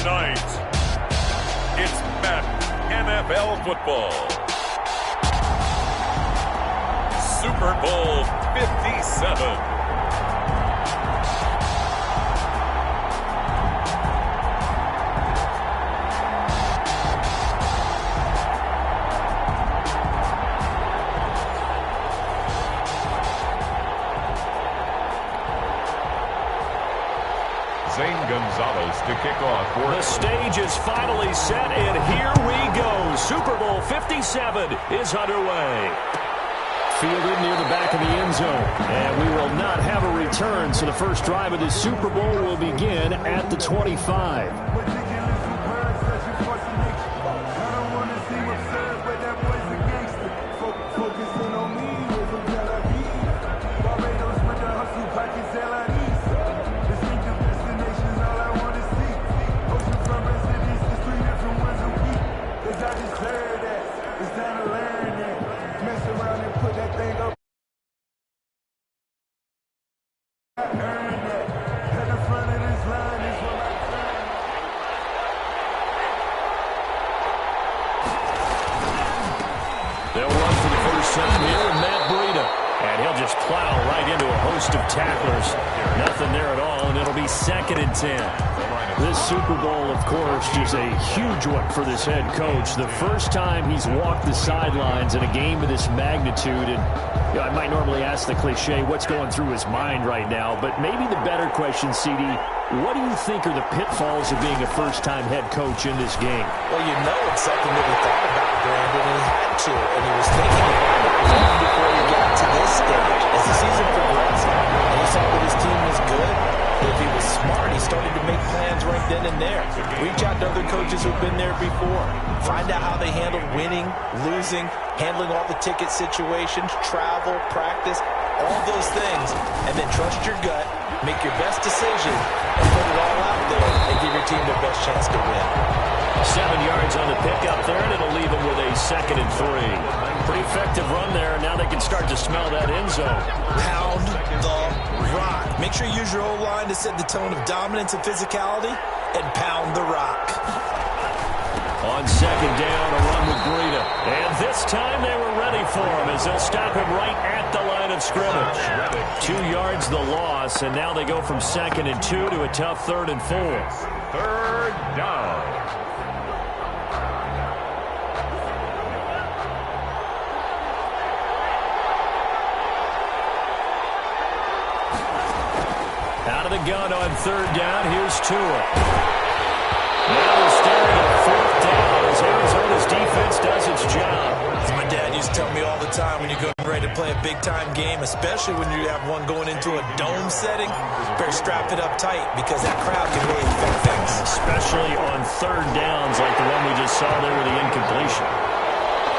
Tonight, it's Madden NFL football. Super Bowl 57. To kick off. The stage is finally set, and here we go. Super Bowl 57 is underway. Fielded near the back of the end zone. And we will not have a return, so the first drive of the Super Bowl will begin at the 25. This Super Bowl, of course, is a huge one for this head coach. The first time he's walked the sidelines in a game of this magnitude. And I might normally ask the cliche, what's going through his mind right now? But maybe the better question, CD, what do you think are the pitfalls of being a first-time head coach in this game? Well, you know it's something that we thought about, Brandon, and he had to. And he was thinking about it long before he got to this stage. As the season progressed, and he saw that his team was good. If he was smart, he started to make plans right then and there. Reach out to other coaches who've been there before. Find out how they handled winning, losing, handling all the ticket situations, travel, practice, all those things. And then trust your gut, make your best decision, and put it all out there and give your team the best chance to win. 7 yards on the pickup there, and it'll leave them with a 2nd and 3. Pretty effective run there. Now they can start to smell that end zone. Pound the rock. Make sure you use your O-line to set the tone of dominance and physicality, and pound the rock. On 2nd down, a run with Breida. And this time they were ready for him as they'll stop him right at the line of scrimmage. 2 yards the loss, and now they go from 2nd and 2 to a tough 3rd and 4. 3rd down. Out of the gun on 3rd down. Here's Tua. Now they're staring at 4th down as Arizona's defense does its job. As my dad used to tell me all the time, when you're getting ready to play a big-time game, especially when you have one going into a dome setting, better strap it up tight because that crowd can really affect things. Especially on 3rd downs like the one we just saw there with the incompletion.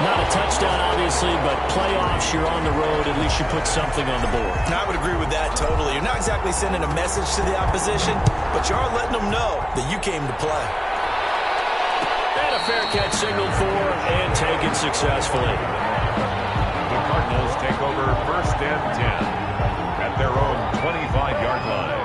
Not a touchdown, obviously, but playoffs, you're on the road. At least you put something on the board. I would agree with that totally. You're not exactly sending a message to the opposition, but you are letting them know that you came to play. And a fair catch signaled for and taken successfully. The Cardinals take over 1st and 10 at their own 25-yard line.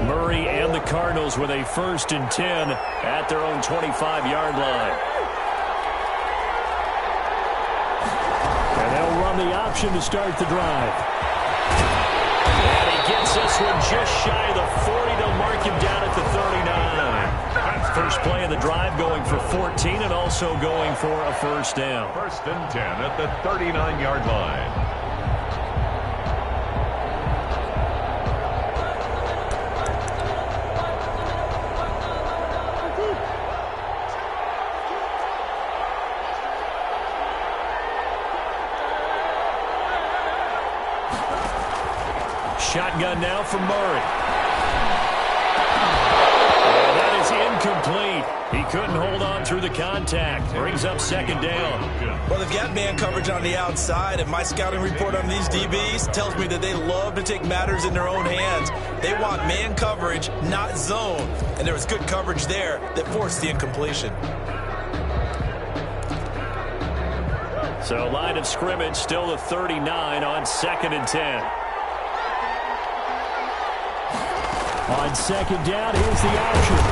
Murray and the Cardinals with a 1st and 10 at their own 25-yard line. And they'll run the option to start the drive. And he gets this one just shy of the 40. They'll mark him down at the 39. First play of the drive going for 14 and also going for a 1st down. 1st and 10 at the 39-yard line. Shotgun now from Murray. And that is incomplete. He couldn't hold on through the contact. Brings up 2nd down. Well, they've got man coverage on the outside, and my scouting report on these DBs tells me that they love to take matters in their own hands. They want man coverage, not zone. And there was good coverage there that forced the incompletion. So line of scrimmage still the 39 on 2nd and 10. On 2nd down, here's the option.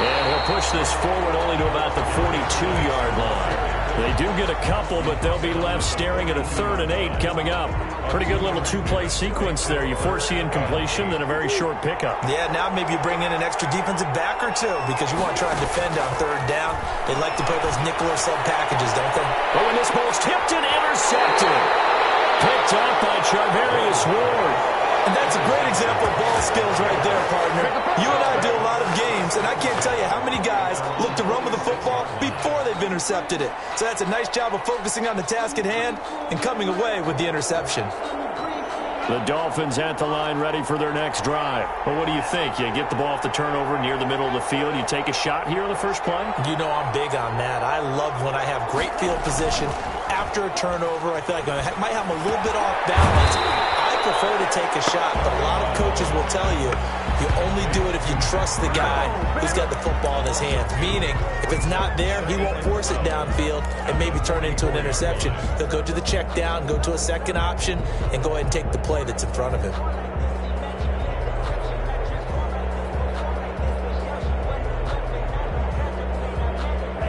And he'll push this forward only to about the 42-yard line. They do get a couple, but they'll be left staring at a 3rd and 8 coming up. Pretty good little two-play sequence there. You force the incompletion, then a very short pickup. Yeah, now maybe you bring in an extra defensive back or two because you want to try and defend on 3rd down. They like to play those nickel or sub packages, don't they? Oh, and this ball's tipped and intercepted. Picked up by Charvarius Ward. And that's a great example of ball skills right there, partner. You and I do a lot of games, and I can't tell you how many guys look to run with the football before they've intercepted it. So that's a nice job of focusing on the task at hand and coming away with the interception. The Dolphins at the line ready for their next drive. Well, what do you think? You get the ball off the turnover near the middle of the field. You take a shot here on the first play? You know I'm big on that. I love when I have great field position after a turnover. I feel like I might have them a little bit off balance. I prefer to take a shot, but a lot of coaches will tell you you only do it if you trust the guy who's got the football in his hands. Meaning, if it's not there, he won't force it downfield and maybe turn it into an interception. He'll go to the check down, go to a second option, and go ahead and take the play that's in front of him.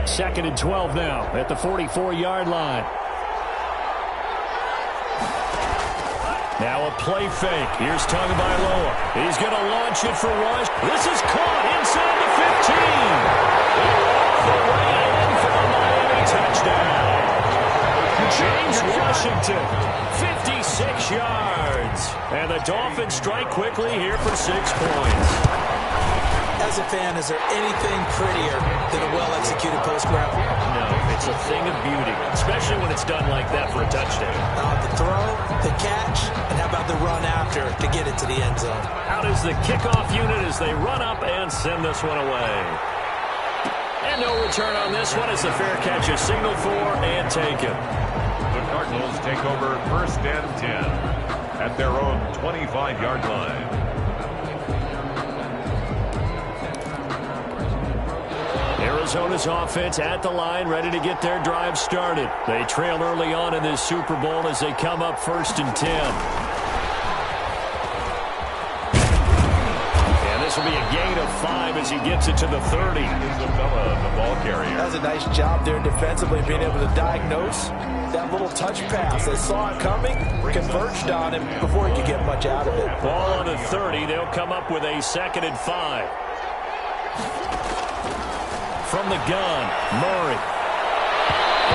Second and 12 now at the 44-yard line. Now a play fake. Here's Tagovailoa. He's going to launch it for Rush. This is caught inside the 15. Off the way in for the Miami touchdown. James Washington, 56 yards. And the Dolphins strike quickly here for 6 points. As a fan, is there anything prettier than a well-executed post-grab? No, it's a thing of beauty, especially when it's done like that for a touchdown. The throw, the catch, and how about the run after to get it to the end zone? Out is the kickoff unit as they run up and send this one away. And no return on this one as the fair catch is signaled for and taken. The Cardinals take over 1st and 10 at their own 25-yard line. Arizona's offense at the line, ready to get their drive started. They trail early on in this Super Bowl as they come up 1st and 10. And this will be a gain of 5 as he gets it to the 30. Isabella, the ball carrier. That's a nice job there defensively, being able to diagnose that little touch pass. They saw it coming, converged on him before he could get much out of it. Ball on the 30. They'll come up with a 2nd and 5. From the gun, Murray.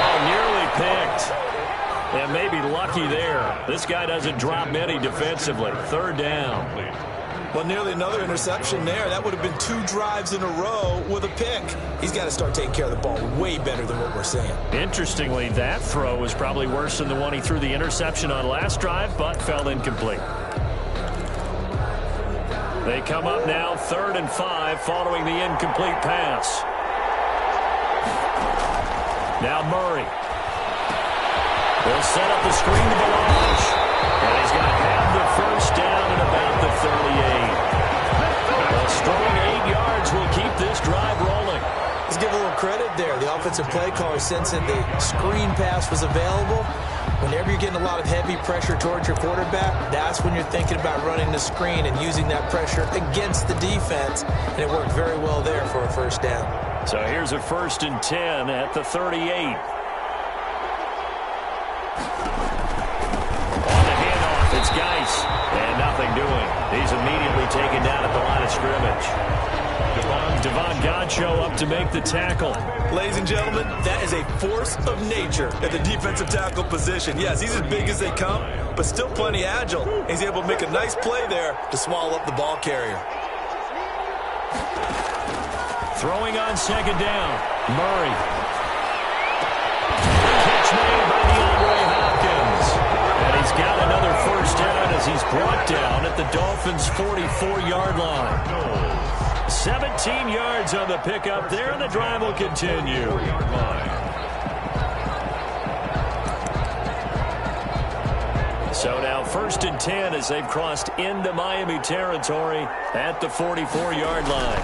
Oh, nearly picked. And maybe lucky there. This guy doesn't drop many defensively. 3rd down. Well, nearly another interception there. That would have been 2 drives in a row with a pick. He's got to start taking care of the ball way better than what we're seeing. Interestingly, that throw was probably worse than the one he threw the interception on last drive, but fell incomplete. They come up now 3rd and 5 following the incomplete pass. Now Murray. They'll set up the screen to Balazs. And he's going to have the 1st down at about the 38. A strong 8 yards will keep this drive rolling. Let's give a little credit there. The offensive play caller sensing the screen pass was available. Whenever you're getting a lot of heavy pressure towards your quarterback, that's when you're thinking about running the screen and using that pressure against the defense. And it worked very well there for a 1st down. So here's a 1st and 10 at the 38. On the handoff, it's Geis. And nothing doing. He's immediately taken down at the line of scrimmage. Devon Godchaux up to make the tackle. Ladies and gentlemen, that is a force of nature at the defensive tackle position. Yes, he's as big as they come, but still plenty agile. He's able to make a nice play there to swallow up the ball carrier. Throwing on 2nd down, Murray. Catch made by DeAndre Hopkins. And he's got another 1st down as he's brought down at the Dolphins' 44-yard line. 17 yards on the pickup there, and the drive will continue. So now 1st and 10 as they've crossed into Miami territory at the 44-yard line.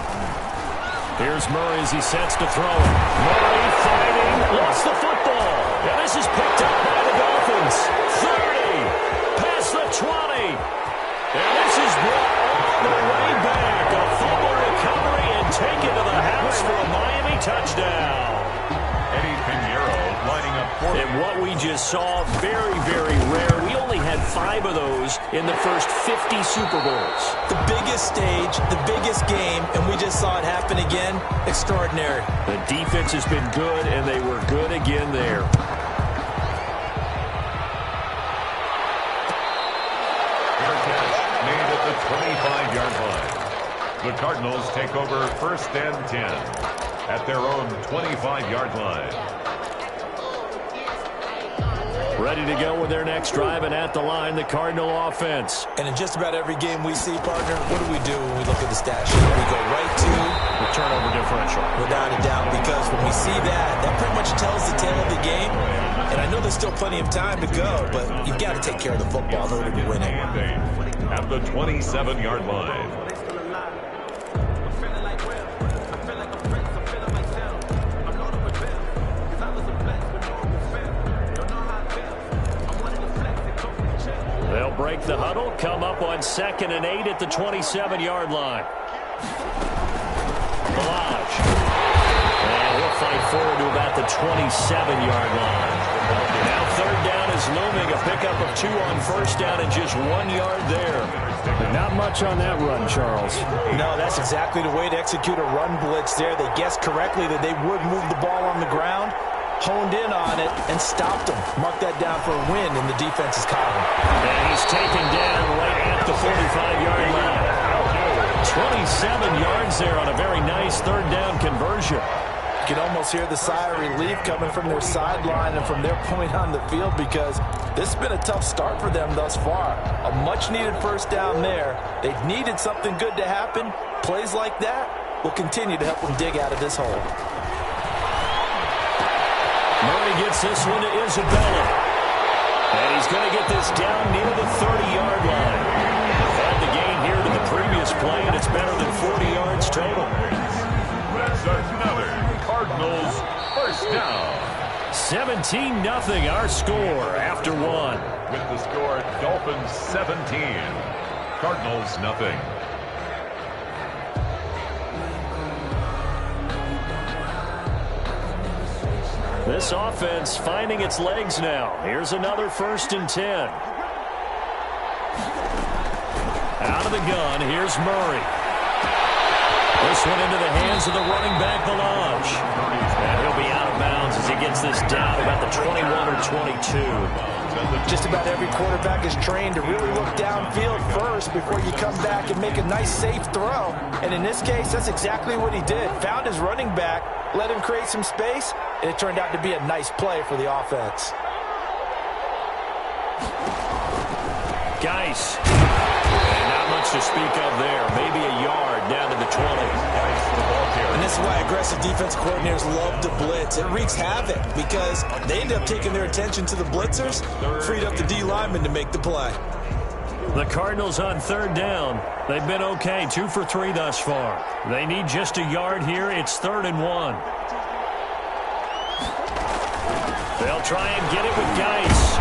Here's Murray as he sets to throw it. Murray fighting, lost the football. And this is picked up by the Dolphins. 30, past the 20. And this is brought all the way back. A fumble recovery and taken to the house for a Miami touchdown. Eddie Pinheiro lining up for And what we just saw, very, very rare. We only had 5 of those in the first 50 Super Bowls. The biggest stage, the biggest game, and we just saw it happen again. Extraordinary. The defense has been good, and they were good again there. fair catch made at the 25-yard line. The Cardinals take over 1st and 10 at their own 25-yard line. Ready to go with their next drive, and at the line, the Cardinal offense. And in just about every game we see, partner, what do we do when we look at the stat sheet? We go right to The turnover differential. without a doubt, because when we see that, that pretty much tells the tale of the game. And I know there's still plenty of time to go, but you've got to take care of the football in order to win it. At the 27-yard line. They'll break the huddle, come up on 2nd and 8 at the 27-yard line. Balaj. And he'll fight forward to about the 27-yard line. Now 3rd down is looming. A pickup of 2 on 1st down and just 1 yard there. Not much on that run, Charles. No, that's exactly the way to execute a run blitz there. They guessed correctly that they would move the ball on the ground, honed in on it, and stopped them. Mark that down for a win in the defense's column. And he's taken down right at the 45-yard line. 27 yards there on a very nice 3rd down conversion. You can almost hear the sigh of relief coming from their sideline and from their point on the field, because this has been a tough start for them thus far. A much-needed 1st down there. They needed something good to happen. Plays like that will continue to help them dig out of this hole. Murray gets this one to Isabella. And he's going to get this down near the 30-yard line. Add the gain here to the previous play, and it's better than 40 yards total. That's another Cardinals 1st down. 17-0 our score after 1. With the score, Dolphins 17, Cardinals nothing. This offense finding its legs now. Here's another 1st and 10. Out of the gun, here's Murray. This one into the hands of the running back, Balaj. And he'll be out of bounds as he gets this down about the 21 or 22. Just about every quarterback is trained to really look downfield first before you come back and make a nice, safe throw. And in this case, that's exactly what he did. Found his running back, let him create some space, and it turned out to be a nice play for the offense. Geis. And not much to speak of there. Maybe a yard down to the 20. And this is why aggressive defense coordinators love to blitz. It wreaks havoc because they end up taking their attention to the blitzers, freed up the D lineman to make the play. The Cardinals on 3rd down. They've been okay, 2 for 3 thus far. They need just a yard here. It's 3rd and 1. They'll try and get it with Geis.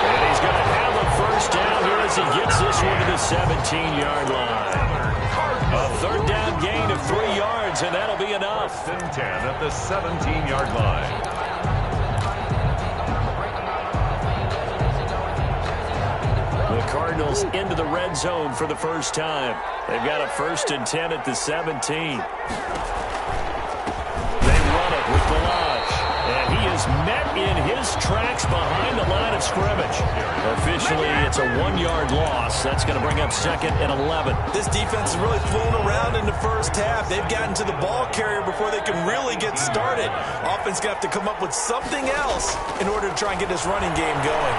And he's going to have a 1st down here as he gets this one to the 17-yard line. A 3rd down gain of 3 yards, and that'll be enough. 1st and 10 at the 17-yard line. The Cardinals into the red zone for the first time. They've got a 1st and 10 at the 17. They run it with Balaj. And he is met in his tracks behind the line of scrimmage. Officially, it's a 1-yard loss. That's going to bring up 2nd and 11. This defense has really flown around in the first half. They've gotten to the ball carrier before they can really get started. Offense got to come up with something else in order to try and get this running game going.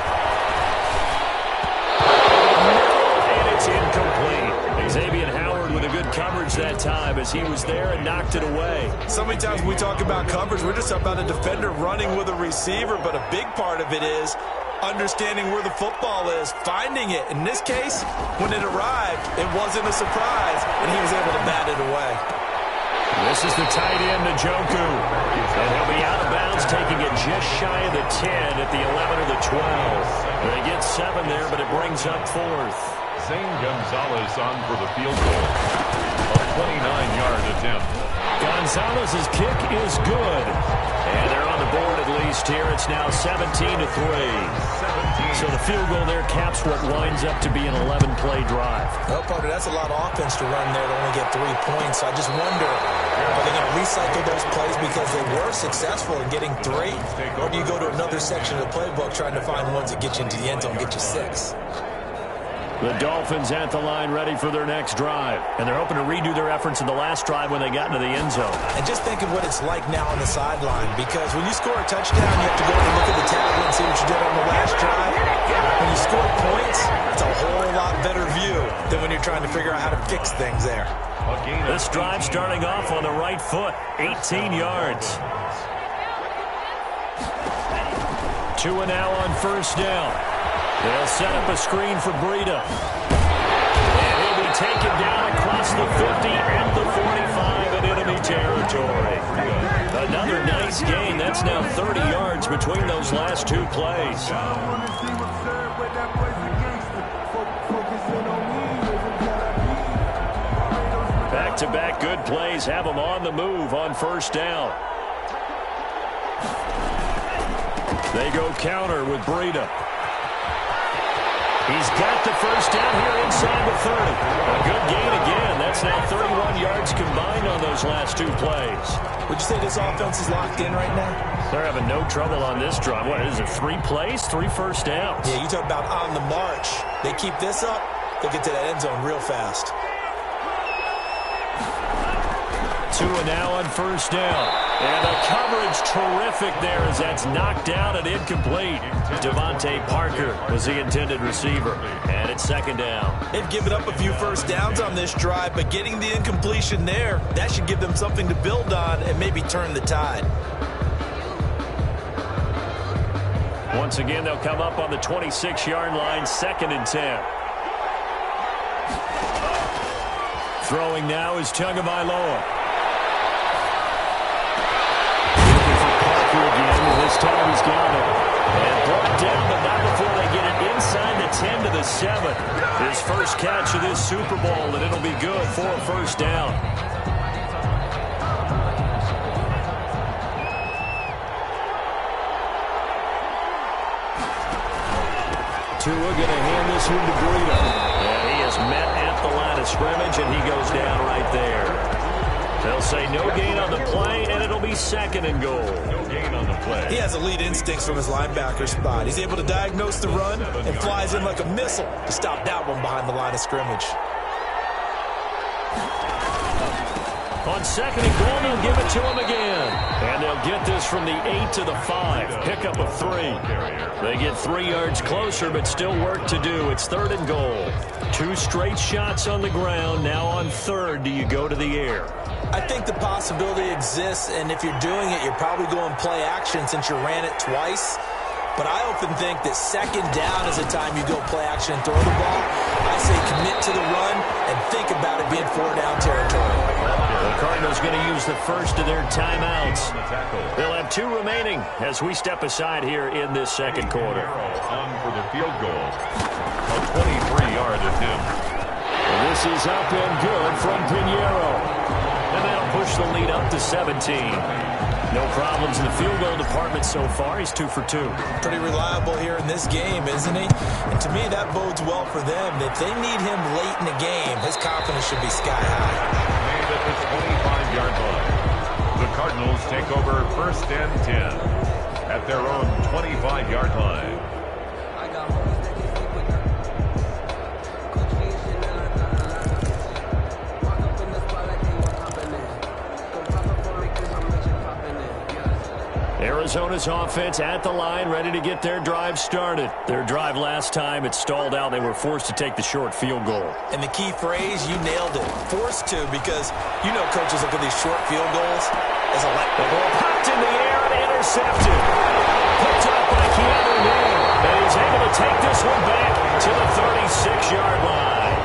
And it's incomplete. Xavier Howard with a good coverage that time as he was there and knocked it away. So many times when we talk about coverage, we're just talking about a defender running with a receiver, but a big part of it is understanding where the football is, finding it. In this case, when it arrived, it wasn't a surprise, and he was able to bat it away. This is the tight end, Njoku. And he'll be out of bounds, taking it just shy of the 10 at the 11 or the 12. They get 7 there, but it brings up 4th. Zane Gonzalez on for the field goal. A 29-yard attempt. Gonzalez's kick is good. And they're on the board at least here. It's now 17-3. So the field goal there caps what winds up to be an 11-play drive. Well, partner, that's a lot of offense to run there to only get 3 points. So I just wonder, are they going to recycle those plays because they were successful in getting 3? Or do you go to another section of the playbook trying to find ones that get you into the end zone, get you 6? The Dolphins at the line ready for their next drive. And they're hoping to redo their efforts in the last drive when they got into the end zone. And just think of what it's like now on the sideline, because when you score a touchdown, you have to go and look at the tablet and see what you did on the last drive. When you score points, it's a whole lot better view than when you're trying to figure out how to fix things there. This drive starting off on the right foot, 18 yards. Tua now on first down. They'll set up a screen for Breida. And he'll be taken down across the 50 and the 45 in enemy territory. Another nice gain. That's now 30 yards between those last 2 plays. Back-to-back good plays have them on the move on first down. They go counter with Breida. He's got the first down here inside the 30. A good gain again. That's now 31 yards combined on those last 2 plays. Would you say this offense is locked in right now? They're having no trouble on this drive. What is it, 3 plays, 3 first downs? Yeah, you talk about on the march. They keep this up, they'll get to that end zone real fast. Tua now on first down. And the coverage terrific there as that's knocked down and incomplete. Devontae Parker was the intended receiver. And it's second down. They've given up a few first downs on this drive, but getting the incompletion there, that should give them something to build on and maybe turn the tide. Once again, they'll come up on the 26-yard line, 2nd and 10. Throwing now is Tagovailoa. This time he's got it. And brought down, but not before they get it inside the 10 to the 7. His first catch of this Super Bowl, and it'll be good for a first down. Tua going to hand this one to Breida. And he is met at the line of scrimmage, and he goes down right there. They'll say no gain on the play, and it'll be 2nd and goal. No gain on the play. He has elite instincts from his linebacker spot. He's able to diagnose the run and flies in like a missile to stop that one behind the line of scrimmage. On 2nd and goal, they'll give it to him again. And they'll get this from the 8 to the 5. Pickup of 3. They get 3 yards closer, but still work to do. It's 3rd and goal. 2 straight shots on the ground. Now on 3rd, do you go to the air? I think the possibility exists, and if you're doing it, you're probably going play action since you ran it twice. But I often think that 2nd down is the time you go play action and throw the ball. I say commit to the run and think about it being 4-down territory. The Cardinals going to use the first of their timeouts. They'll have 2 remaining as we step aside here in this 2nd quarter. On for the field goal. A 23-yard attempt. This is up and good from Pinheiro. And that'll push the lead up to 17. No problems in the field goal department so far. He's 2 for 2. Pretty reliable here in this game, isn't he? And to me, that bodes well for them. If they need him late in the game, his confidence should be sky high. Made at the 25-yard line. The Cardinals take over 1st and 10 at their own 25-yard line. Arizona's offense at the line, ready to get their drive started. Their drive last time, it stalled out. They were forced to take the short field goal. And the key phrase, you nailed it. Forced to, because you know coaches look at these short field goals as a the ball popped in the air and intercepted. Picked up by Keanu Neal. And he's able to take this one back to the 36-yard line.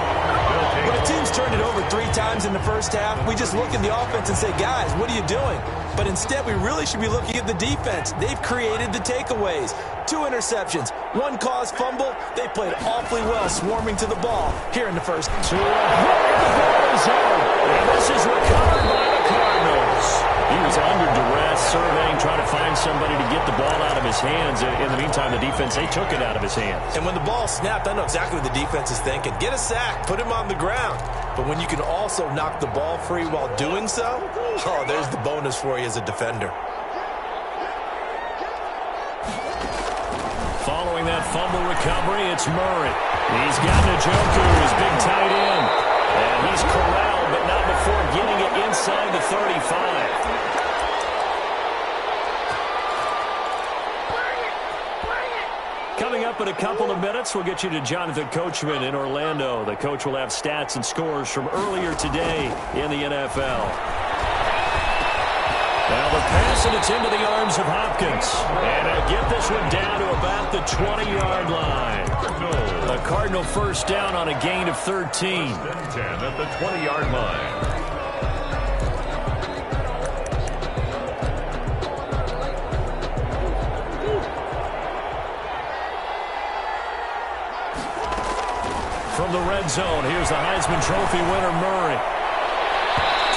When a team's turned it over 3 times in the first half, we just look at the offense and say, guys, what are you doing? But instead, we really should be looking at the defense. They've created the takeaways. 2 interceptions, 1 caused fumble. They played awfully well swarming to the ball here in the first. To the zone. And this is recovered by the Cardinals. He was under duress, surveying, trying to find somebody to get the ball out of his hands. In the meantime, the defense, they took it out of his hands. And when the ball snapped, I know exactly what the defense is thinking. Get a sack, put him on the ground. But when you can also knock the ball free while doing so, oh, there's the bonus for you as a defender. Following that fumble recovery, it's Murray. He's got Njoku, his big tight end. And he's corralled, but not before getting it inside the 35. Coming up in a couple of minutes, we'll get you to Jonathan Coachman in Orlando. The coach will have stats and scores from earlier today in the NFL. Now the pass, and it's into the arms of Hopkins. And he'll get this one down to about the 20-yard line. A Cardinal first down on a gain of 13. 10 at the 20-yard line. From the red zone, here's the Heisman Trophy winner, Murray.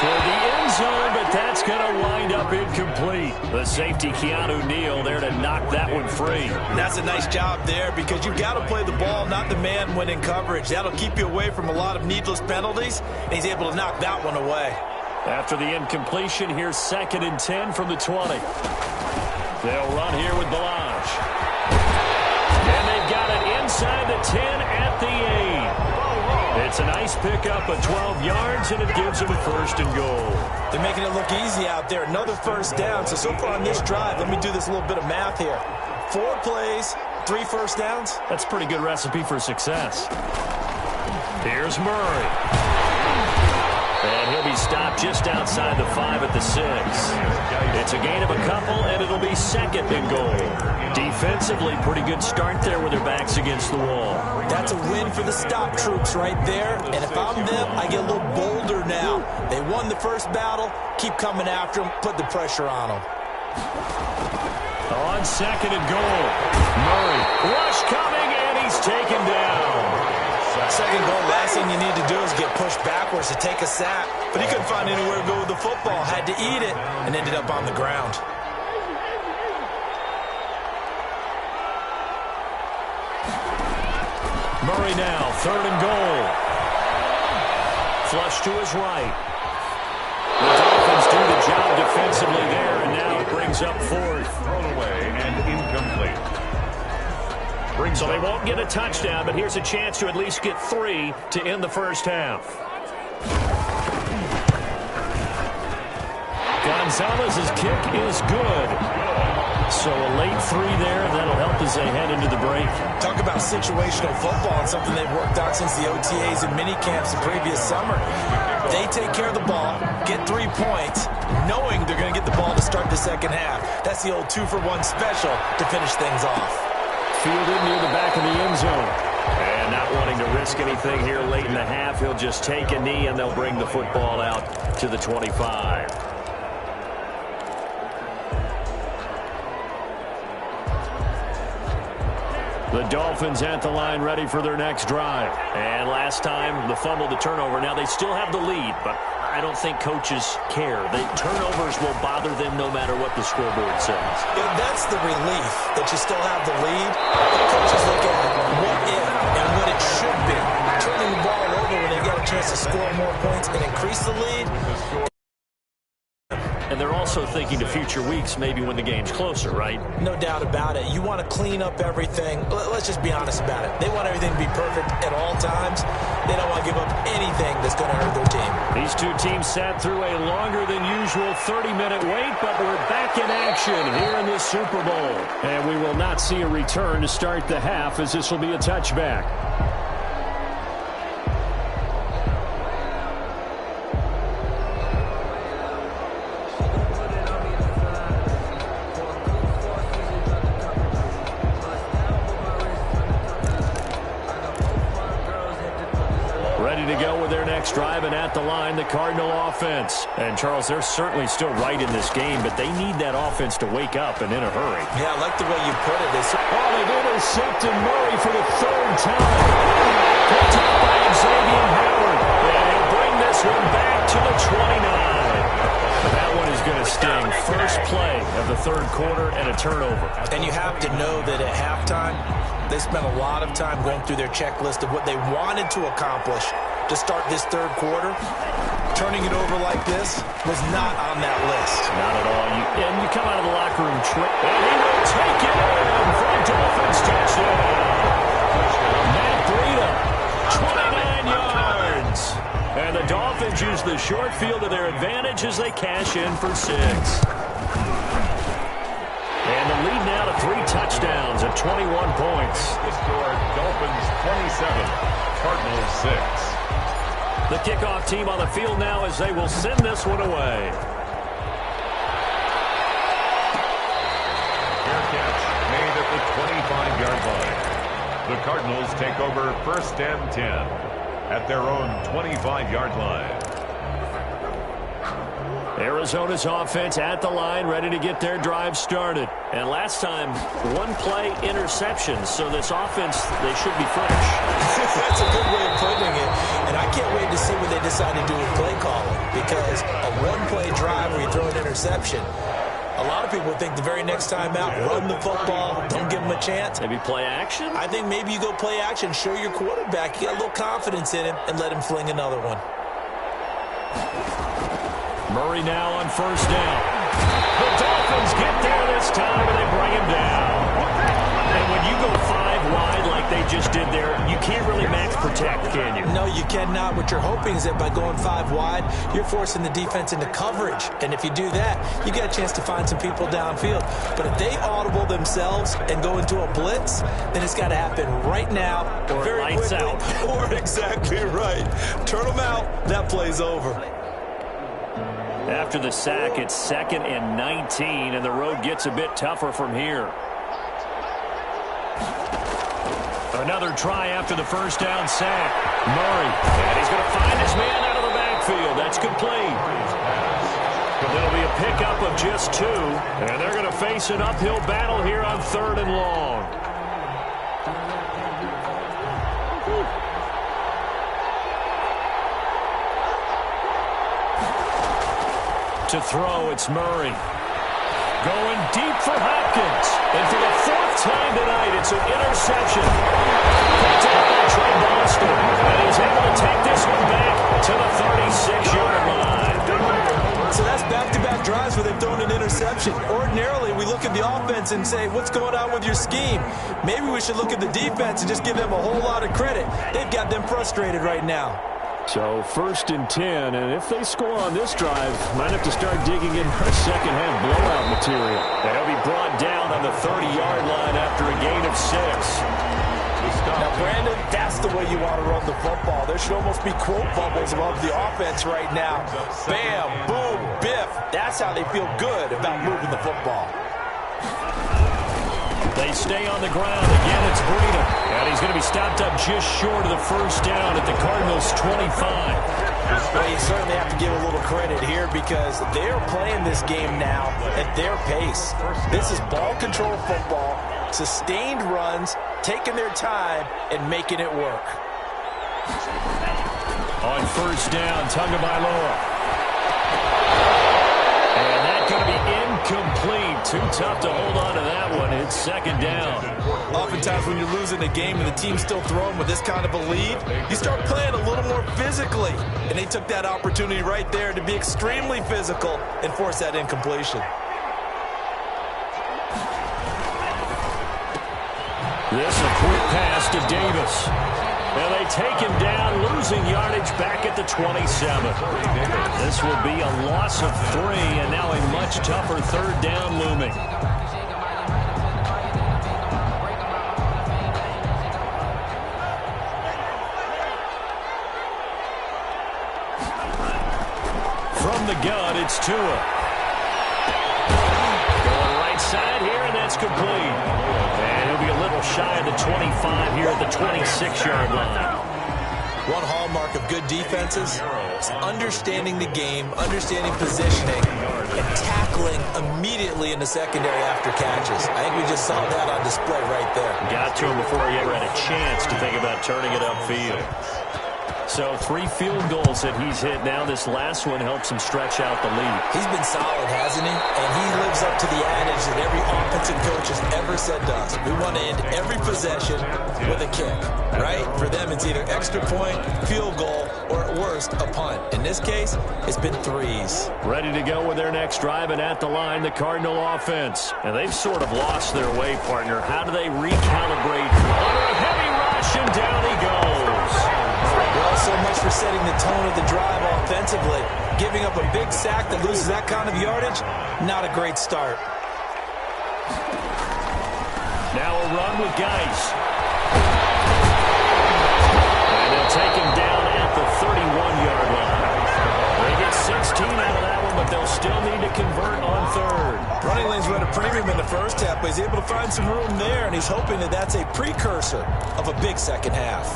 Toward the end zone, but that's going to wind up incomplete. The safety, Keanu Neal, there to knock that one free. And that's a nice job there because you've got to play the ball, not the man when in coverage. That'll keep you away from a lot of needless penalties, and he's able to knock that one away. After the incompletion, here's 2nd and 10 from the 20. They'll run here with Balaj. And they've got it inside the 10 at the 8. It's a nice pickup of 12 yards, and it gives them a 1st and goal. They're making it look easy out there. Another first down. So far on this drive, let me do this little bit of math here. 4 plays, 3 first downs. That's a pretty good recipe for success. Here's Murray. And he'll be stopped just outside the 5 at the 6. It's a gain of a couple, and it'll be 2nd and goal. Defensively, pretty good start there with their backs against the wall. That's a win for the stop troops right there. And if I'm them, I get a little bolder now. They won the first battle. Keep coming after them. Put the pressure on them. On 2nd and goal. Murray. Rush coming, and he's taken down. 2nd goal, last thing you need to do is get pushed backwards to take a sack. But he couldn't find anywhere to go with the football. Had to eat it and ended up on the ground. Murray now, 3rd and goal. Flush to his right. The Dolphins do the job defensively there, and now it brings up 4th. Thrown away and incomplete. So they won't get a touchdown, but here's a chance to at least get 3 to end the first half. Gonzalez's kick is good. So a late 3 there, and that'll help as they head into the break. Talk about situational football and something they've worked out since the OTAs and mini camps the previous summer. They take care of the ball, get 3 points, knowing they're going to get the ball to start the second half. That's the old 2-for-1 special to finish things off. Fielded near the back of the end zone. And not wanting to risk anything here late in the half, he'll just take a knee, and they'll bring the football out to the 25. The Dolphins at the line ready for their next drive. And last time, the fumble, the turnover. Now, they still have the lead, but I don't think coaches care. The turnovers will bother them no matter what the scoreboard says. Yeah, that's the relief that you still have the lead. The coaches look at what if and what it should be. Turning the ball over when they get a chance to score more points and increase the lead. And they're also thinking to future weeks, maybe when the game's closer, right? No doubt about it. You want to clean up everything. Let's just be honest about it. They want everything to be perfect at all times. They don't want to give up anything that's going to hurt their team. These two teams sat through a longer than usual 30-minute wait, but we're back in action here in this Super Bowl. And we will not see a return to start the half, as this will be a touchback. Cardinal offense. And, Charles, they're certainly still right in this game, but they need that offense to wake up and in a hurry. Yeah, I like the way you put it. They've intercepted Murray for the third time. Picked up by Xavier Howard. And he'll bring this one back to the 29. That one is going to sting. First play of the third quarter and a turnover. And you have to know that at halftime, they spent a lot of time going through their checklist of what they wanted to accomplish to start this third quarter. Turning it over like this was not on that list. Not at all. And you come out of the locker room, and he will take it in for a Dolphins touchdown. Matt Breida, 29 yards. And the Dolphins use the short field to their advantage as they cash in for 6. And the lead now to 3 touchdowns at 21 points. The score, Dolphins 27, Cardinals 6. The kickoff team on the field now as they will send this one away. Fair catch made at the 25-yard line. The Cardinals take over first and 10 at their own 25-yard line. Arizona's offense at the line, ready to get their drive started. And last time, one play interception, so this offense, they should be fresh. That's a good way of putting it. And I can't wait to see what they decide to do with play calling, because a one-play drive where you throw an interception, a lot of people think the very next time out, run the football, don't give them a chance. Maybe play action? I think maybe you go play action, show your quarterback, you got a little confidence in him, and let him fling another one. Murray now on first down. The Dolphins get there this time, and they bring him down. And when you go 5 wide like they just did there, you can't really max protect, can you? No, you cannot. What you're hoping is that by going 5 wide, you're forcing the defense into coverage. And if you do that, you get a chance to find some people downfield. But if they audible themselves and go into a blitz, then it's got to happen right now, or very lights quickly. Out. Or exactly right. Turn them out. That play's over. After the sack, it's 2nd and 19, and the road gets a bit tougher from here. Another try after the first down sack. Murray, and he's going to find his man out of the backfield. That's complete. But there'll be a pickup of just 2, and they're going to face an uphill battle here on 3rd and long. To throw, it's Murray. Going deep for Hopkins. And for the 4th time tonight, it's an interception. Picked up by Trey Boston. And he's able to take this one back to the 36-yard line. So that's back-to-back drives where they've thrown an interception. Ordinarily, we look at the offense and say, what's going on with your scheme? Maybe we should look at the defense and just give them a whole lot of credit. They've got them frustrated right now. So 1st and 10, and if they score on this drive, might have to start digging in for second-half blowout material. They'll be brought down on the 30-yard line after a gain of 6. Now, Brandon, that's the way you want to run the football. There should almost be quote bubbles above the offense right now. Bam, boom, biff. That's how they feel good about moving the football. They stay on the ground. Again, it's Breida. And he's going to be stopped up just short of the first down at the Cardinals' 25. Well, you certainly have to give a little credit here because they're playing this game now at their pace. This is ball control football, sustained runs, taking their time, and making it work. On first down, Tagovailoa. And that's going to be incomplete. Too tough to hold on to that one. It's 2nd down. Oftentimes when you're losing a game and the team's still throwing with this kind of a lead, you start playing a little more physically. And they took that opportunity right there to be extremely physical and force that incompletion. This a quick pass to Davis. And they take him down, losing yardage back at the 27. This will be a loss of 3, and now a much tougher 3rd down looming. From the gun, it's Tua. Going right side here, and that's complete. And he'll be a little shy of the 25 here at the 26-yard line. One hallmark of good defenses is understanding the game, understanding positioning, and tackling immediately in the secondary after catches. I think we just saw that on display right there. Got to him before he ever had a chance to think about turning it upfield. So 3 field goals that he's hit now. This last one helps him stretch out the lead. He's been solid, hasn't he? And he lives up to the adage that every offensive coach has ever said to us. We want to end every possession with a kick, right? For them, it's either extra point, field goal, or at worst, a punt. In this case, it's been 3s. Ready to go with their next drive, and at the line, the Cardinal offense. And they've sort of lost their way, partner. How do they recalibrate? Under a heavy rush, and down he goes. Well, so much for setting the tone of the drive offensively. Giving up a big sack that loses that kind of yardage, not a great start. Now a run with Geis. And they'll take him down at the 31-yard line. They get 16 out of that one, but they'll still need to convert on third. Running lanes were at a premium in the first half, but he's able to find some room there, and he's hoping that that's a precursor of a big second half.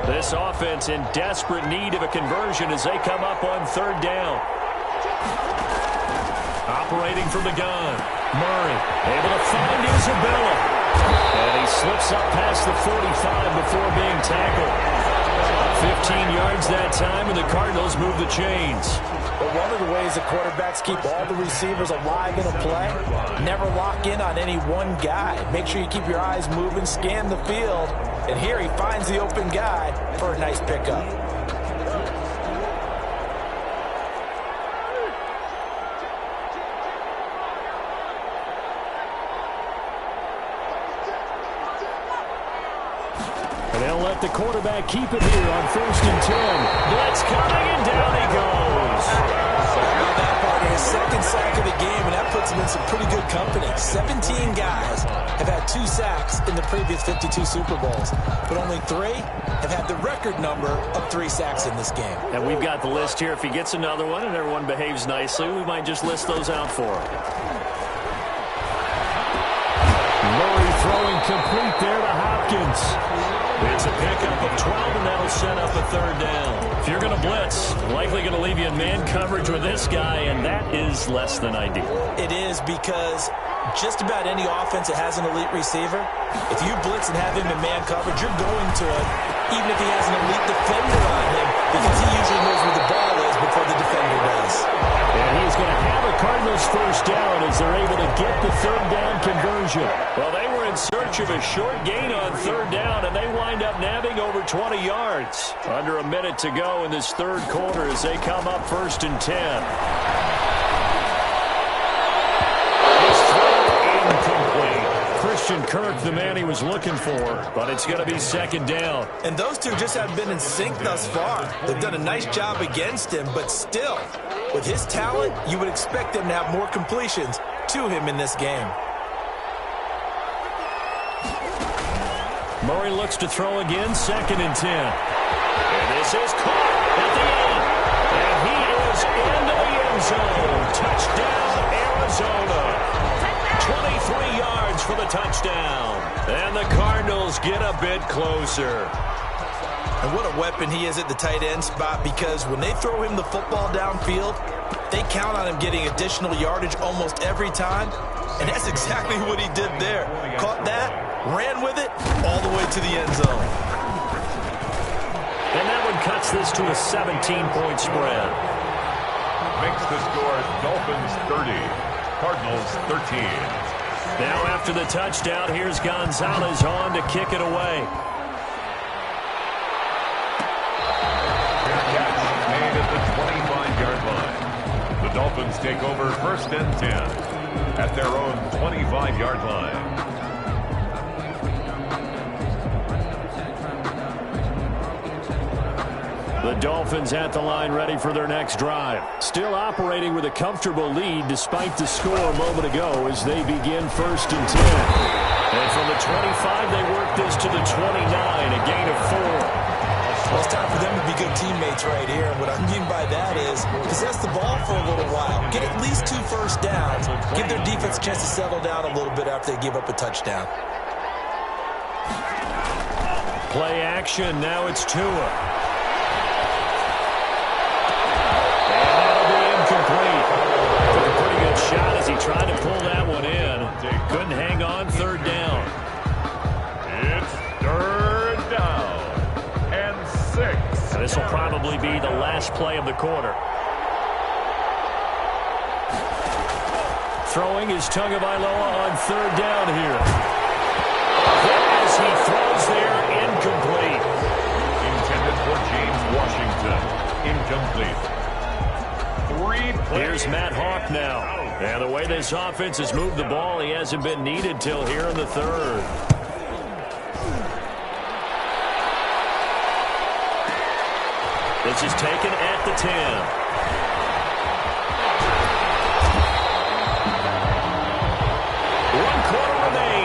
This offense in desperate need of a conversion as they come up on third down. Operating from the gun. Murray able to find Isabella. And he slips up past the 45 before being tackled. 15 yards that time, and the Cardinals move the chains. But one of the ways the quarterbacks keep all the receivers alive in a play, never lock in on any one guy. Make sure you keep your eyes moving, scan the field, and here he finds the open guy for a nice pickup. And they'll let the quarterback keep it here on 1st and 10. Blitz coming, and down he goes. That part of his second sack of the game, and that puts him in some pretty good company. 17 guys have had 2 sacks in the previous 52 Super Bowls, but only 3 have had the record number of 3 sacks in this game. And we've got the list here. If he gets another one and everyone behaves nicely, we might just list those out for him. Murray throwing complete there to Hopkins. It's a pickup of 12, and that'll set up a third down. If you're going to blitz, likely going to leave you in man coverage with this guy, and that is less than ideal. It is, because just about any offense that has an elite receiver, if you blitz and have him in man coverage, you're going to him, even if he has an elite defender on him, because he usually knows where the ball is before the defender does. And he's going to have a Cardinals first down as they're able to get the third down conversion. Well, they were in search of a short gain on third down, and they wind up nabbing over 20 yards. Under a minute to go in this third quarter as they come up 1st and 10. Christian Kirk, the man he was looking for, but it's going to be 2nd down. And those two just haven't been in sync thus far. They've done a nice job against him, but still, with his talent, you would expect them to have more completions to him in this game. Murray looks to throw again, 2nd and 10. And this is caught at the end. And he is into the end zone. Touchdown, Arizona. 23 yards for the touchdown. And the Cardinals get a bit closer. And what a weapon he is at the tight end spot, because when they throw him the football downfield, they count on him getting additional yardage almost every time. And that's exactly what he did there. Caught that, ran with it, all the way to the end zone. And that one cuts this to a 17-point spread. Makes the score Dolphins 30, Cardinals 13. Now after the touchdown, here's Gonzalez on to kick it away. Catch made at the 25-yard line. The Dolphins take over 1st and 10 at their own 25-yard line. The Dolphins at the line, ready for their next drive. Still operating with a comfortable lead despite the score a moment ago as they begin 1st and 10. And from the 25, they work this to the 29, a gain of 4. Well, it's time for them to be good teammates right here. And what I mean by that is possess the ball for a little while. Get at least 2 first downs. Give their defense a chance to settle down a little bit after they give up a touchdown. Play action. Now it's Tua. And that'll be incomplete. Took a pretty good shot as he tried to pull that one in. Couldn't hang on. Third down. It's third down and 6. This will probably be the last play of the quarter. Throwing is Tagovailoa on third down here. As he throws there, incomplete. Intended for James Washington. Incomplete. 3 plays. Here's Matt Hawk now. And the way this offense has moved the ball, he hasn't been needed till here in the third. This is taken at the 10.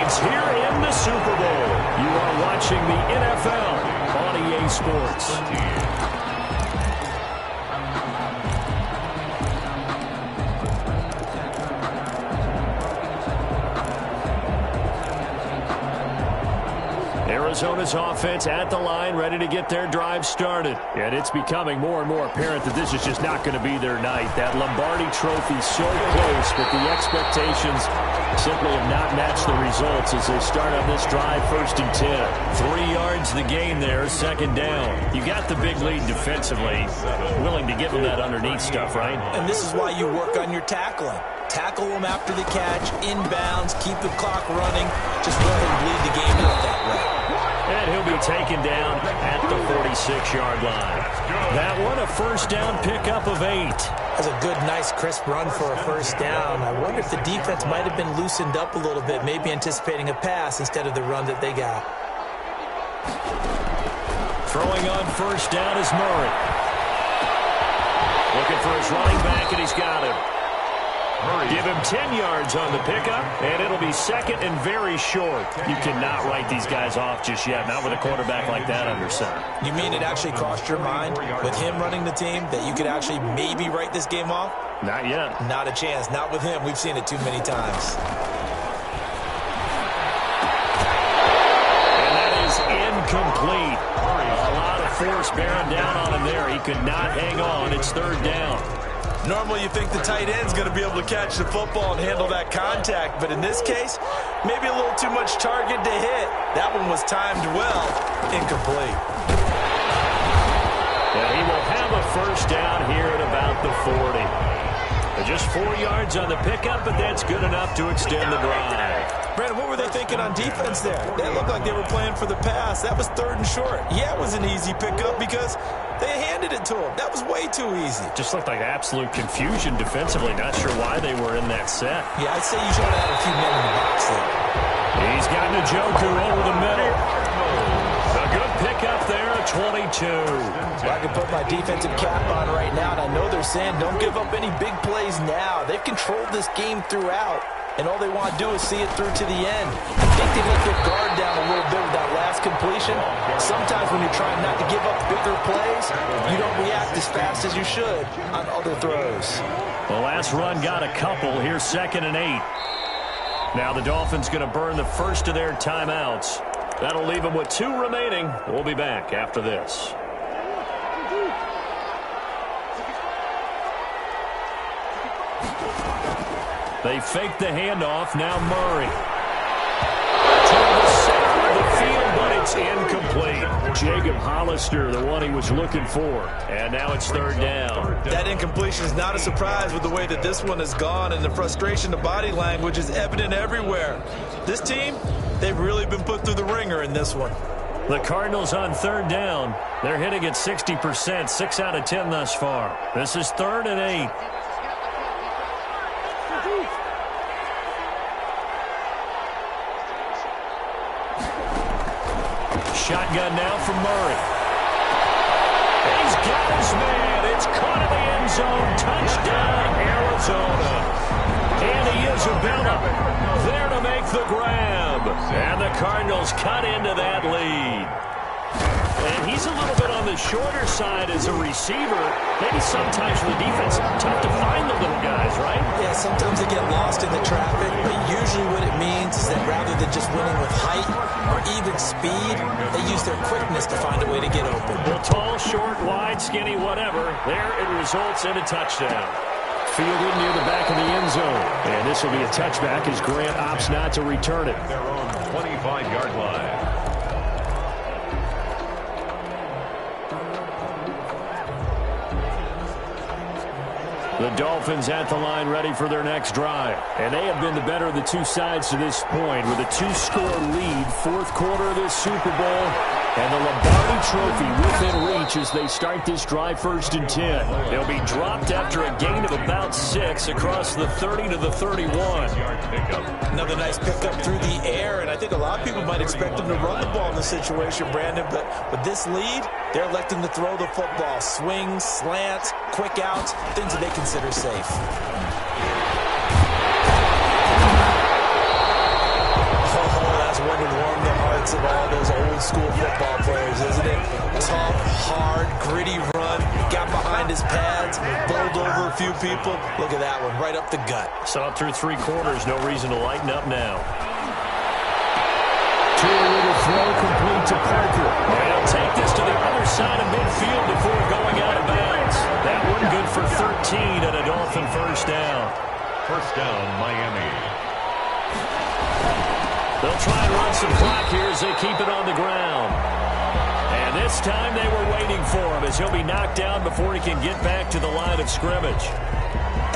Here in the Super Bowl, you are watching the NFL on EA Sports. Arizona's offense at the line, ready to get their drive started. And it's becoming more and more apparent that this is just not going to be their night. That Lombardi Trophy so close, but the expectations simply have not matched the results as they start on this drive, 1st and 10. 3 yards the gain there, 2nd down. You got the big lead defensively, willing to give them that underneath stuff, right? And this is why you work on your tackling. Tackle them after the catch, inbounds, keep the clock running. Just go ahead and bleed the game out that way. And he'll be taken down at the 46-yard line. That one, a 1st down pickup of 8. That's a good, nice, crisp run for a 1st down. I wonder if the defense might have been loosened up a little bit, maybe anticipating a pass instead of the run that they got. Throwing on 1st down is Murray. Looking for his running back, and he's got him. Give him 10 yards on the pickup, and it'll be 2nd and very short. You cannot write these guys off just yet, not with a quarterback like that under center. You mean it actually crossed your mind with him running the team that you could actually maybe write this game off? Not yet. Not a chance. Not with him. We've seen it too many times. And that is incomplete. A lot of force bearing down on him there. He could not hang on. It's 3rd down. Normally you think the tight end's going to be able to catch the football and handle that contact, but in this case, maybe a little too much target to hit. That one was timed well. Incomplete. And he will have a 1st down here at about the 40. Just 4 yards on the pickup, but that's good enough to extend the drive. Brandon, what were they thinking on defense there? They looked like they were playing for the pass. That was 3rd and short. Yeah, it was an easy pickup because they handed it to him. That was way too easy. Just looked like absolute confusion defensively. Not sure why they were in that set. Yeah, I'd say you should have had a few men in the box there. He's got Njoku over the middle. A good pickup there at 22. Well, I can put my defensive cap on right now, and I know they're saying don't give up any big plays now. They've controlled this game throughout, and all they want to do is see it through to the end. I think they let their guard down a little bit with that last completion. Sometimes when you're trying not to give up bigger plays, you don't react as fast as you should on other throws. The last run got a couple. Here's 2nd and 8. Now the Dolphins going to burn the first of their timeouts. That'll leave them with 2 remaining. We'll be back after this. They fake the handoff. Now Murray. To the center of the field, but it's incomplete. Jacob Hollister, the one he was looking for. And now it's 3rd down. That incompletion is not a surprise with the way that this one has gone, and the frustration, the body language is evident everywhere. This team, they've really been put through the ringer in this one. The Cardinals on 3rd down. They're hitting at 60%, 6 out of 10 thus far. This is 3rd and 8. Shotgun now from Murray. He's got his man. It's caught in the end zone. Touchdown, Arizona. And he is Abombish there to make the grab. And the Cardinals cut into that lead. And he's a little bit on the shorter side as a receiver. Maybe sometimes for the defense, tough to find the little guys, right? Yeah, sometimes they get lost in the traffic, but usually what it means is that rather than than just winning with height or even speed. They use their quickness to find a way to get open. Well, tall, short, wide, skinny, whatever. There it results in a touchdown. Fielded near the back of the end zone. And this will be a touchback as Grant opts not to return it. Their own 25-yard line. The Dolphins at the line ready for their next drive. And they have been the better of the two sides to this point with a 2-score lead, fourth quarter of this Super Bowl. And the Lombardi Trophy within reach as they start this drive 1st and 10. They'll be dropped after a gain of about 6 across the 30 to the 31. Another nice pickup through the air, and I think a lot of people might expect them to run the ball in this situation, Brandon, but with this lead, they're electing to throw the football. Swings, slants, quick outs, things that they consider safe. One to warm the hearts of all those old school football players, isn't it? Tough, hard, gritty run, got behind his pads, bowled over a few people. Look at that one, right up the gut. Saw it through 3 quarters, no reason to lighten up now. Tua with a throw complete to Parker. And he'll take this to the other side of midfield before going out of bounds. That one good for 13 and a Dolphin first down. First down, Miami. They'll try and run some clock here as they keep it on the ground. And this time they were waiting for him as he'll be knocked down before he can get back to the line of scrimmage.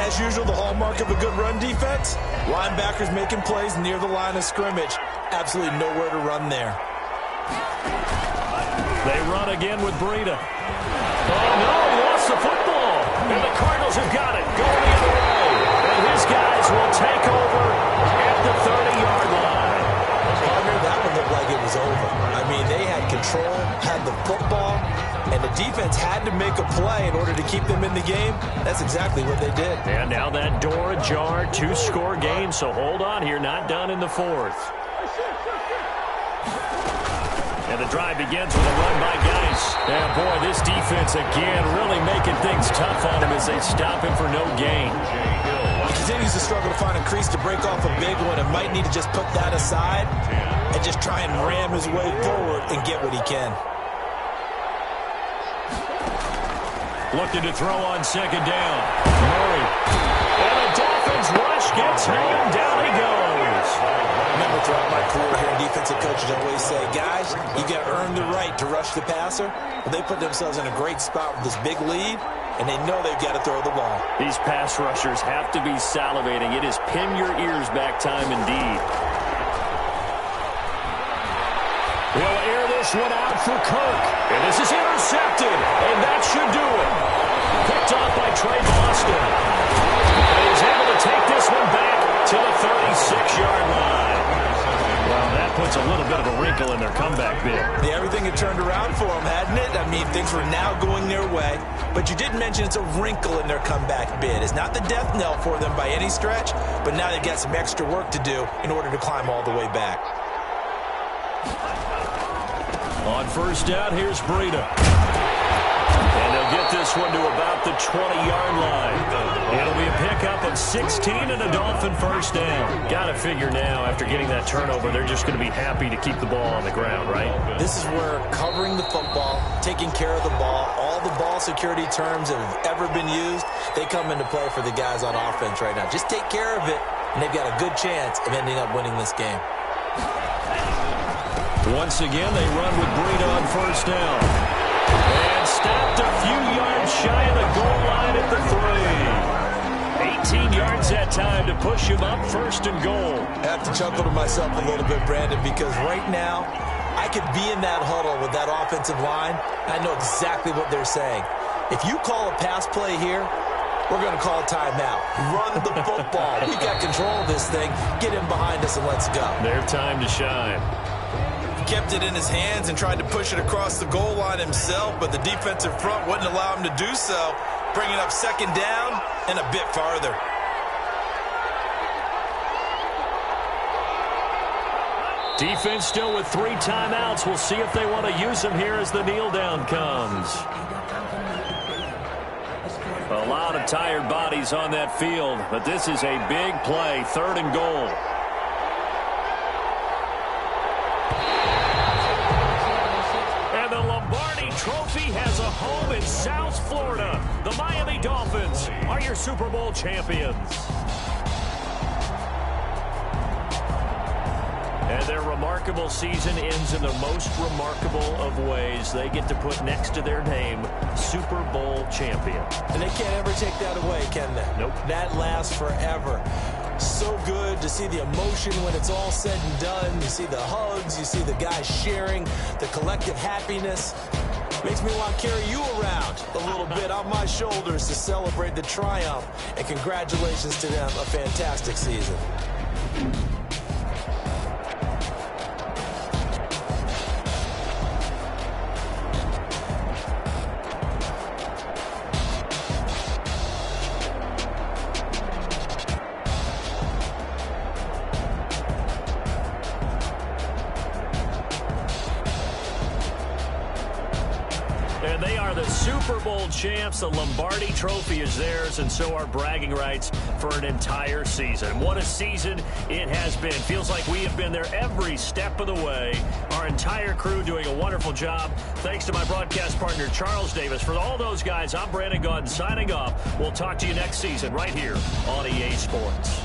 As usual, the hallmark of a good run defense, linebackers making plays near the line of scrimmage. Absolutely nowhere to run there. They run again with Breida. Oh, no, he lost the football. And the Cardinals have got it, going the other way. And his guys will take over at the 30-yard line. That one looked like it was over. I mean, they had control, had the football, and the defense had to make a play in order to keep them in the game. That's exactly what they did. And now that door ajar, 2-score game, so hold on here, not done in the 4th. And the drive begins with a run by Geis. And boy, this defense again really making things tough on him as they stop him for no gain. He continues to struggle to find a crease to break off a big one and might need to just put that aside and just try and ram his way forward and get what he can. Looking to throw on 2nd down. Murray. And the Dolphins rush gets him. Down he goes. Remember, throughout my career here, defensive coaches always say, guys, you got to earn the right to rush the passer. Well, they put themselves in a great spot with this big lead, and they know they've got to throw the ball. These pass rushers have to be salivating. It is pin your ears back time indeed. They'll air this one out for Kirk. And this is intercepted. And that should do it. Picked off by Trey Boston. And he's able to take this one back to the 36-yard line. Well, that puts a little bit of a wrinkle in their comeback bid. Yeah, everything had turned around for them, hadn't it? I mean, things were now going their way. But you did mention it's a wrinkle in their comeback bid. It's not the death knell for them by any stretch, but now they've got some extra work to do in order to climb all the way back. On 1st down, here's Breida. And they'll get this one to about the 20-yard line. It'll be a pickup of 16 and a Dolphin first down. Got to figure now, after getting that turnover, they're just going to be happy to keep the ball on the ground, right? This is where covering the football, taking care of the ball, all the ball security terms that have ever been used, they come into play for the guys on offense right now. Just take care of it, and they've got a good chance of ending up winning this game. Once again, they run with Breida on 1st down. And stopped a few yards shy of the goal line at the 3. 18 yards that time to push him up 1st and goal. I have to chuckle to myself a little bit, Brandon, because right now I could be in that huddle with that offensive line. I know exactly what they're saying. If you call a pass play here, we're going to call a timeout. Run the football. We got control of this thing. Get him behind us and let's go. Their time to shine. Kept it in his hands and tried to push it across the goal line himself, but the defensive front wouldn't allow him to do so, bringing up 2nd down and a bit farther. Defense still with 3 timeouts. We'll see if they want to use them here as the kneel down comes. A lot of tired bodies on that field, but this is a big play, 3rd and goal. Florida, the Miami Dolphins are your Super Bowl champions. And their remarkable season ends in the most remarkable of ways. They get to put next to their name, Super Bowl champion. And they can't ever take that away, can they? Nope. That lasts forever. So good to see the emotion when it's all said and done. You see the hugs, you see the guys sharing, the collective happiness. Makes me want to carry you around a little bit on my shoulders to celebrate the triumph. And congratulations to them, a fantastic season. And they are the Super Bowl champs. The Lombardi Trophy is theirs, and so are bragging rights for an entire season. What a season it has been. Feels like we have been there every step of the way. Our entire crew doing a wonderful job. Thanks to my broadcast partner, Charles Davis. For all those guys, I'm Brandon Gunn signing off. We'll talk to you next season right here on EA Sports.